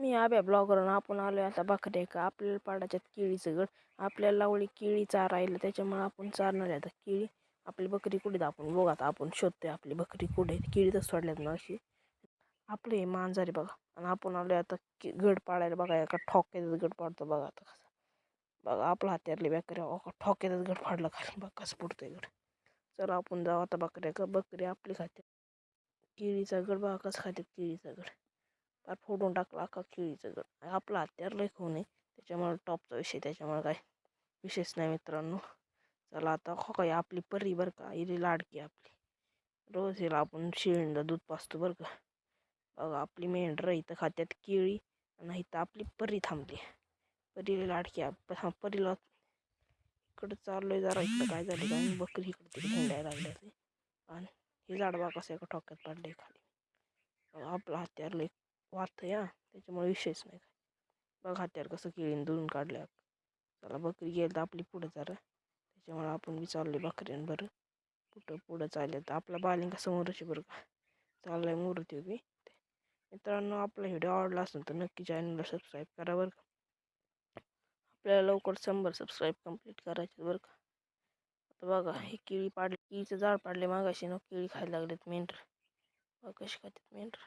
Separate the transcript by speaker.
Speaker 1: मी आब्या ब्लॉगरनं आपण आलोय आता बकऱ्या का आपल्याला पाडायच्यात केळीचं गड. आपल्याला लावली केळी चारायला, त्याच्यामुळे आपण चारणार आहे आता केळी. आपली बकरी कुठे आपण बघ, आता आपण शोधतोय आपली बकरी कुठे. केळी तर सोडल्यात ना अशी आपले मांजर बघा. आणि आपण आलोय आता गड पाडायला बघा. एका ठोक्यातच गड पाडतो बघा आता कसं. बघा आपला हात्यारली बकऱ्या ठोक्यातच गड पाडला खाली बघ कसं पुडतोय गड. चला आपण जाऊ आता बकऱ्या का. बकरी आपली खाते केळीचा गड बघा कसं खाते केळीचा गड. फार फोडून टाकला अख्खा केळीचं गड. आपला हत्यार लय खून आहे त्याच्यामुळे टॉपचा विषय, त्याच्यामुळे काय विशेष नाही मित्रांनो. चला आता काय आपली परी बरं का, हिरी लाडकी आपली. रोज हिला आपण शेळीला दूध पाजतो बरं का. बघा आपली मेंढरं इथं खात्यात केळी आणि इथं आपली परी थांबली. परीला लाडकी परीला इकडं चाललोय जरा. इकडं काय झालं काय बकरी इकडे तिकडे हिंडायला लागल्या ते. आणि हे झाड बघा कसं एका ठोक्यात पडले खाली. आपला हत्यार लय वाहत या त्याच्यामुळे विषयच नाही काय. बघ हत्यार कसं केळीन धुवून काढल्या. चला बकरी गेली तर आपली पुढं जरा, त्याच्यामुळे आपण बी चाललोय बकऱ्यान बरं. पुढं चालले तर आपला बालिंगा समोरच बरं का. चाललाय मूर्ती बी. मित्रांनो आपला व्हिडिओ आवडला असेल तर नक्की चॅनलला सबस्क्राईब करा बरं का. आपल्याला लवकर 100 सबस्क्राईब कंप्लीट करायचे बरं का. आता बघा हे केळी पाडली, केळीचं झाड पाडले मागाशी ना केळी खायला लागलेत मेंढर. बघा कशी खातात मेंढर.